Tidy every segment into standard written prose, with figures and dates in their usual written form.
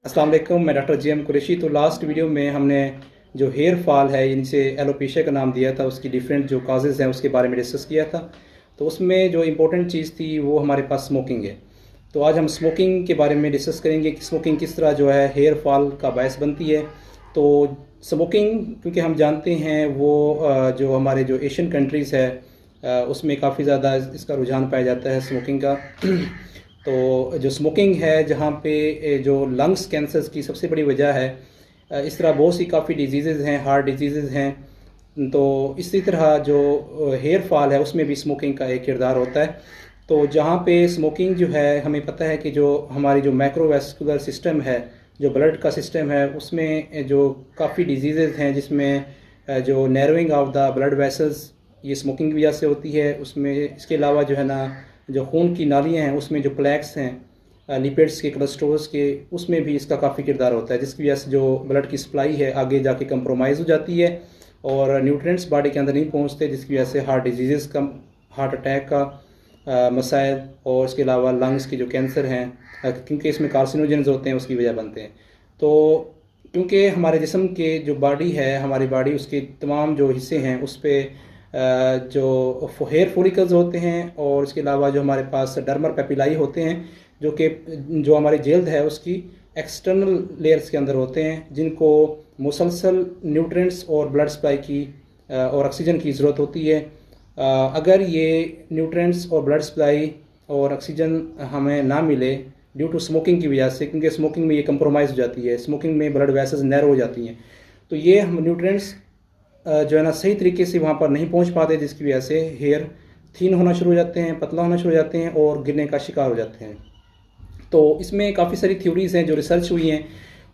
अस्सलाम वालेकुम, मैं डॉक्टर JM कुरैशी। तो लास्ट वीडियो में हमने जो हेयर फॉल है इनसे एलोपेशिया का नाम दिया था, उसकी डिफरेंट जो काजेज़ हैं उसके बारे में डिस्कस किया था। तो उसमें जो इम्पोर्टेंट चीज़ थी वो हमारे पास स्मोकिंग है। तो आज हम स्मोकिंग के बारे में डिस्कस करेंगे कि स्मोकिंग किस तरह जो है हेयर फॉल का बायस बनती है। तो स्मोकिंग क्योंकि हम जानते हैं वो जो हमारे जो एशियन कंट्रीज़ है उसमें काफ़ी ज़्यादा इसका रुझान पाया जाता है स्मोकिंग का। तो जो स्मोकिंग है जहाँ पे जो लंग्स कैंसर्स की सबसे बड़ी वजह है, इस तरह बहुत सी काफ़ी डिजीज़ हैं, हार्ट डिजीज़ हैं। तो इसी तरह जो हेयर फॉल है उसमें भी स्मोकिंग का एक किरदार होता है। तो जहाँ पे स्मोकिंग जो है हमें पता है कि जो हमारी जो माइक्रोवेस्कुलर सिस्टम है, जो ब्लड का सिस्टम है, उसमें जो काफ़ी डिजीज़ हैं जिसमें जो narrowing of the blood vessels ये स्मोकिंग की वजह से होती है। उसमें इसके अलावा जो है ना जो खून की नालियाँ हैं उसमें जो प्लैक्स हैं लिपिड्स के, कोलेस्ट्रॉल्स के, उसमें भी इसका काफ़ी किरदार होता है, जिसकी वजह से जो ब्लड की सप्लाई है आगे जाके कंप्रोमाइज़ हो जाती है और न्यूट्रिएंट्स बॉडी के अंदर नहीं पहुंचते, जिसकी वजह से हार्ट डिजीज़ का, हार्ट अटैक का मसाइल और इसके अलावा लंग्स की जो कैंसर हैं क्योंकि इसमें कार्सिनोजेंस होते हैं उसकी वजह बनते हैं। तो क्योंकि हमारे जिस्म के जो बॉडी है, हमारी बॉडी उसके तमाम जो हिस्से हैं उस पर जो हेयर फॉलिकल्स होते हैं और इसके अलावा जो हमारे पास डर्मर पेपिलाई होते हैं जो हमारी जल्द है उसकी एक्सटर्नल लेयर्स के अंदर होते हैं, जिनको मुसलसल न्यूट्रिएंट्स और ब्लड सप्लाई की और ऑक्सीजन की ज़रूरत होती है। अगर ये न्यूट्रिएंट्स और ब्लड सप्लाई और ऑक्सीजन हमें ना मिले ड्यू टू स्मोकिंग की वजह से, क्योंकि स्मोकिंग में ये कंप्रोमाइज़ हो जाती है, स्मोकिंग में ब्लड वेसल्स नैरो हो जाती हैं, तो ये हम न्यूट्रिएंट्स जो है ना सही तरीके से वहाँ पर नहीं पहुँच पाते, जिसकी वजह से हेयर थीन होना शुरू हो जाते हैं, पतला होना शुरू हो जाते हैं और गिरने का शिकार हो जाते हैं। तो इसमें काफ़ी सारी थ्योरीज़ हैं जो रिसर्च हुई हैं।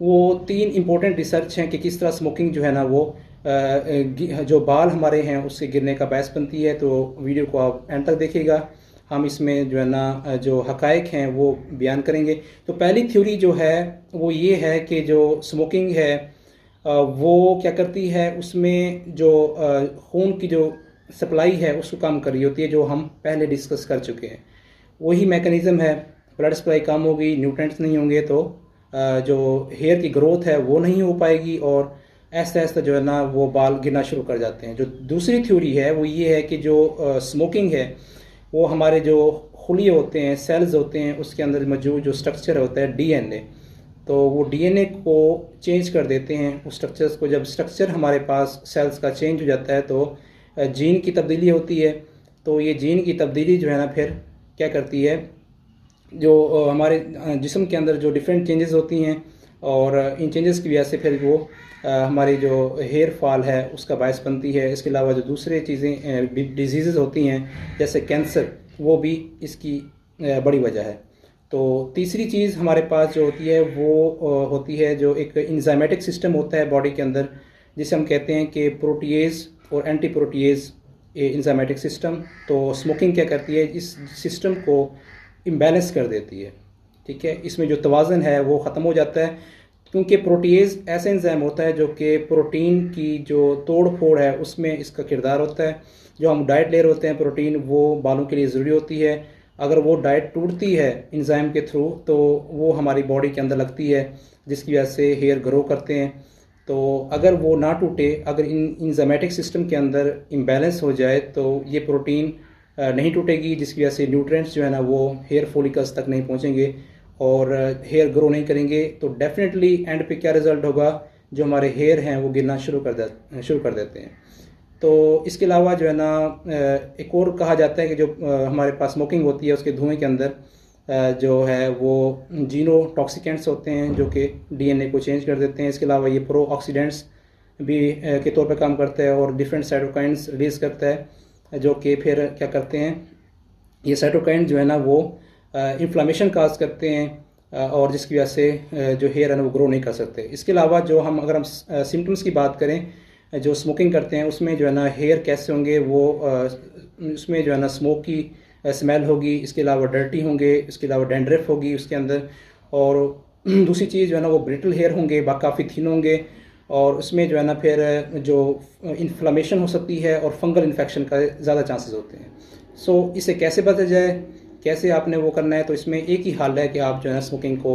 वो 3 इंपॉर्टेंट रिसर्च हैं कि किस तरह स्मोकिंग जो है ना वो जो बाल हमारे हैं उससे गिरने का बायस बनती है। तो वीडियो को आप एंड तक देखिएगा, हम इसमें जो है ना जो हकायक हैं वो बयान करेंगे। तो पहली थ्योरी जो है वो ये है कि जो स्मोकिंग है वो क्या करती है, उसमें जो खून की जो सप्लाई है उसको कम कर रही होती है, जो हम पहले डिस्कस कर चुके हैं। वही मैकेनिज़्म है, ब्लड सप्लाई कम होगी, न्यूट्रिएंट्स नहीं होंगे तो जो हेयर की ग्रोथ है वो नहीं हो पाएगी और ऐसा ऐसा जो है ना वो बाल गिरना शुरू कर जाते हैं। जो दूसरी थ्योरी है वो ये है कि जो स्मोकिंग है वो हमारे जो खुलिये होते हैं, सेल्स होते हैं, उसके अंदर मौजूद जो स्ट्रक्चर होता है DNA, तो वो DNA को चेंज कर देते हैं उस स्ट्रक्चर्स को। जब स्ट्रक्चर हमारे पास सेल्स का चेंज हो जाता है तो जीन की तब्दीली होती है। तो ये जीन की तब्दीली जो है ना फिर क्या करती है, जो हमारे जिस्म के अंदर जो डिफरेंट चेंजेस होती हैं और इन चेंजेस की वजह से फिर वो हमारी जो हेयर फॉल है उसका बायस बनती है। इसके अलावा जो दूसरे चीज़ें डिजीज़ होती हैं जैसे कैंसर, वो भी इसकी बड़ी वजह है। तो तीसरी चीज़ हमारे पास जो होती है वो होती है जो एक इंजाइमेटिक सिस्टम होता है बॉडी के अंदर, जिसे हम कहते हैं कि प्रोटीएज और एंटी प्रोटीएज इंजाइमेटिक सिस्टम। तो स्मोकिंग क्या करती है, इस सिस्टम को इम्बैलेंस कर देती है। ठीक है, इसमें जो तवाज़न है वो ख़त्म हो जाता है, क्योंकि प्रोटीएज ऐसा एंजाइम होता है जो कि प्रोटीन की जो तोड़ फोड़ है उसमें इसका किरदार होता है। जो हम डाइट ले रहे होते हैं प्रोटीन, वो बालों के लिए ज़रूरी होती है। अगर वो डाइट टूटती है इंजाइम के थ्रू तो वो हमारी बॉडी के अंदर लगती है, जिसकी वजह से हेयर ग्रो करते हैं। तो अगर वो ना टूटे, अगर इन इंजाइमेटिक सिस्टम के अंदर इम्बैलेंस हो जाए तो ये प्रोटीन नहीं टूटेगी, जिसकी वजह से न्यूट्रिएंट्स जो है ना वो हेयर फॉलिकल्स तक नहीं पहुंचेंगे और हेयर ग्रो नहीं करेंगे। तो डेफिनेटली एंड पे क्या रिज़ल्ट होगा, जो हमारे हेयर हैं वो गिरना शुरू कर देते हैं। तो इसके अलावा जो है ना एक और कहा जाता है कि जो हमारे पास स्मोकिंग होती है उसके धुएं के अंदर जो है वो जीनोटॉक्सिकेंट्स होते हैं जो कि DNA को चेंज कर देते हैं। इसके अलावा ये प्रो ऑक्सीडेंट्स भी के तौर पर काम करता है और डिफरेंट साइटोकाइन्स रिलीज़ करता है, जो कि फिर क्या करते हैं, ये साइटोकाइन जो है ना वो इन्फ्लामेशन काज करते हैं और जिसकी वजह से जो हेयर है ना वो ग्रो नहीं कर सकते। इसके अलावा जो अगर हम सिम्टम्स की बात करें जो स्मोकिंग करते हैं उसमें जो है ना हेयर कैसे होंगे, वो उसमें जो है ना स्मोक की स्मेल होगी, इसके अलावा डर्टी होंगे, इसके अलावा डैंड्रफ होगी उसके अंदर, और दूसरी चीज़ जो है ना वो ब्रिटल हेयर होंगे, काफ़ी थिन होंगे और उसमें जो है ना फिर जो इन्फ्लामेशन हो सकती है और फंगल इन्फेक्शन का ज़्यादा चांसेस होते हैं। सो इससे कैसे बचा जाए, कैसे आपने वो करना है, तो इसमें एक ही हल है कि आप जो है ना स्मोकिंग को